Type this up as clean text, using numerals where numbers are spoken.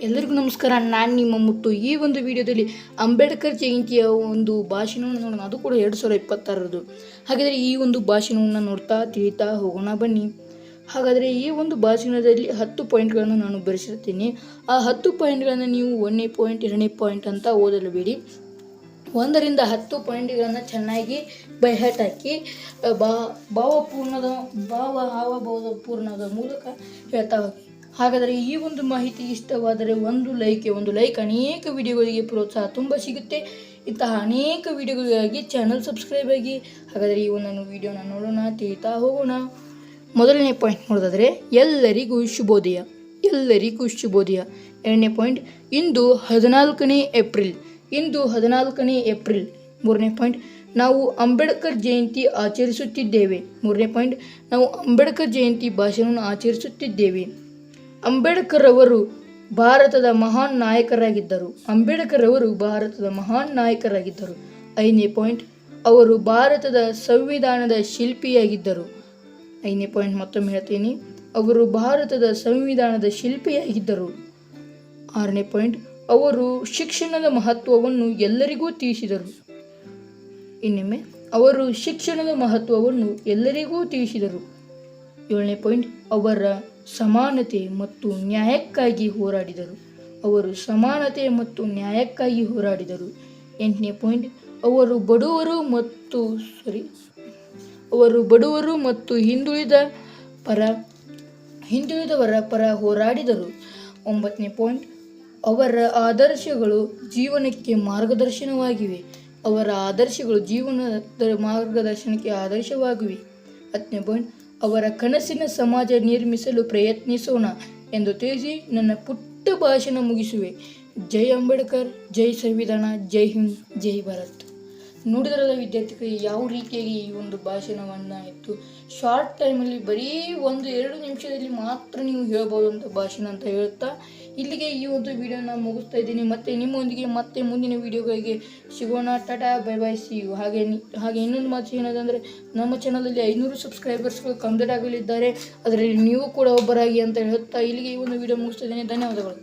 ಎಲ್ಲರಿಗೂ ನಮಸ್ಕಾರ. ನಾನು ನಿಮ್ಮ ಮುತ್ತು. ಈ ಒಂದು ವಿಡಿಯೋದಲ್ಲಿ ಅಂಬೇಡ್ಕರ್ ಜಯಂತಿಯ ಒಂದು ಭಾಷಣವನ್ನು ನೋಡೋಣ, ಅದು ಕೂಡ 2026ರದು. ಹಾಗಾದರೆ ಈ ಒಂದು ಭಾಷಣವನ್ನು ನೋಡ್ತಾ ತಿಳಿತಾ ಹೋಗೋಣ ಬನ್ನಿ. ಹಾಗಾದರೆ ಈ ಒಂದು ಭಾಷಣದಲ್ಲಿ 10 ಪಾಯಿಂಟ್ಗಳನ್ನು ನಾನು ಬರೆಸಿರ್ತೀನಿ. ಆ 10 ಪಾಯಿಂಟ್ಗಳನ್ನು ನೀವು 1ನೇ ಪಾಯಿಂಟ್ 2ನೇ ಪಾಯಿಂಟ್ ಅಂತ ಓದಲಬೇಡಿ. 1ರಿಂದ 10 ಪಾಯಿಂಟ್ಗಳನ್ನು ಚೆನ್ನಾಗಿ ಬೈಹಟ್ ಹಾಕಿ ಹಾವಭಾವದ ಪೂರ್ಣದ ಮೂಲಕ ಹೇಳ್ತಾ ಹೋಗಿ. ಹಾಗಾದರೆ ಈ ಒಂದು ಮಾಹಿತಿ ಇಷ್ಟವಾದರೆ ಒಂದು ಲೈಕ್ ಅನೇಕ ವಿಡಿಯೋಗಳಿಗೆ ಪ್ರೋತ್ಸಾಹ ತುಂಬ ಸಿಗುತ್ತೆ. ಇಂತಹ ಅನೇಕ ವಿಡಿಯೋಗಳಿಗಾಗಿ ಚಾನಲ್ ಸಬ್ಸ್ಕ್ರೈಬ್ ಆಗಿ. ಹಾಗಾದರೆ ಈ ಒಂದು ವಿಡಿಯೋನ ನೋಡೋಣ, ತಿಳಿತಾ ಹೋಗೋಣ. ಮೊದಲನೇ ಪಾಯಿಂಟ್ ನೋಡೋದಾದರೆ ಎಲ್ಲರಿಗೂ ಶುಭೋದಯ. 2ನೇ ಪಾಯಿಂಟ್ ಇಂದು 14ನೇ ಏಪ್ರಿಲ್. 3ನೇ ಪಾಯಿಂಟ್ ನಾವು ಅಂಬೇಡ್ಕರ್ ಜಯಂತಿ ಆಚರಿಸುತ್ತಿದ್ದೇವೆ. 3ನೇ ಪಾಯಿಂಟ್ ನಾವು ಅಂಬೇಡ್ಕರ್ ಜಯಂತಿ ಭಾಷಣವನ್ನು ಆಚರಿಸುತ್ತಿದ್ದೇವೆ. ಅಂಬೇಡ್ಕರ್ ಅವರು ಭಾರತದ ಮಹಾನ್ ನಾಯಕರಾಗಿದ್ದರು. 5ನೇ ಪಾಯಿಂಟ್ ಅವರು ಭಾರತದ ಸಂವಿಧಾನದ ಶಿಲ್ಪಿಯಾಗಿದ್ದರು. 5ನೇ ಪಾಯಿಂಟ್ ಮತ್ತೊಮ್ಮೆ ಹೇಳ್ತೀನಿ, ಅವರು ಭಾರತದ ಸಂವಿಧಾನದ ಶಿಲ್ಪಿಯಾಗಿದ್ದರು. 6ನೇ ಪಾಯಿಂಟ್ ಅವರು ಶಿಕ್ಷಣದ ಮಹತ್ವವನ್ನು ಎಲ್ಲರಿಗೂ ತಿಳಿಸಿದರು. ಇನ್ನೊಮ್ಮೆ, ಅವರು ಶಿಕ್ಷಣದ ಮಹತ್ವವನ್ನು ಎಲ್ಲರಿಗೂ ತಿಳಿಸಿದರು. 7ನೇ ಪಾಯಿಂಟ್ ಅವರ ಸಮಾನತೆ ಮತ್ತು ನ್ಯಾಯಕ್ಕಾಗಿ ಹೋರಾಡಿದರು. 8ನೇ ಪಾಯಿಂಟ್ ಅವರು ಬಡವರು ಮತ್ತು ಹಿಂದುಳಿದವರ ಪರ ಹೋರಾಡಿದರು. 9ನೇ ಪಾಯಿಂಟ್ ಅವರ ಆದರ್ಶಗಳು ಜೀವನಕ್ಕೆ ಮಾರ್ಗದರ್ಶನವಾಗಿವೆ. 10ನೇ ಪಾಯಿಂಟ್ ಅವರ ಕನಸಿನ ಸಮಾಜ ನಿರ್ಮಿಸಲು ಪ್ರಯತ್ನಿಸೋಣ ಎಂದು ತಿಳಿಸಿ ನನ್ನ ಪುಟ್ಟ ಭಾಷಣ ಮುಗಿಸುವೆ. ಜೈ ಅಂಬೇಡ್ಕರ್, ಜೈ ಸಂವಿಧಾನ, ಜೈ ಹಿಂದ್, ಜೈ ಭಾರತ್. ನೋಡಿದ್ರಲ್ಲ ವಿದ್ಯಾರ್ಥಿಗಳಿಗೆ ಯಾವ ರೀತಿಯಾಗಿ ಈ ಒಂದು ಭಾಷಣವನ್ನು ಇತ್ತು. ಶಾರ್ಟ್ ಟೈಮಲ್ಲಿ ಬರೀ 1-2 ನಿಮಿಷದಲ್ಲಿ ಮಾತ್ರ ನೀವು ಹೇಳ್ಬೋದು ಅಂತ ಭಾಷಣ ಅಂತ ಹೇಳ್ತಾ ಇಲ್ಲಿಗೆ ಈ ಒಂದು ವಿಡಿಯೋನ ಮುಗಿಸ್ತಾ ಇದ್ದೀನಿ. ಮತ್ತು ನಿಮ್ಮೊಂದಿಗೆ ಮತ್ತೆ ಮುಂದಿನ ವಿಡಿಯೋಗಳಿಗೆ ಸಿಗೋಣ. Tata, bye bye, see you. ಹಾಗೆ ಇನ್ನೊಂದು ಮಾತು ಏನದಂದರೆ, ನಮ್ಮ ಚಾನಲಲ್ಲಿ 500 ಸಬ್ಸ್ಕ್ರೈಬರ್ಸ್ಗಳು ಕಂಪ್ಲೀಟ್ ಆಗಲಿದ್ದಾರೆ. ಅದರಲ್ಲಿ ನೀವು ಕೂಡ ಒಬ್ಬರಾಗಿ ಅಂತ ಹೇಳ್ತಾ ಇಲ್ಲಿಗೆ ಈ ಒಂದು ವಿಡಿಯೋ ಮುಗಿಸ್ತಾ ಇದ್ದೀನಿ. ಧನ್ಯವಾದಗಳು.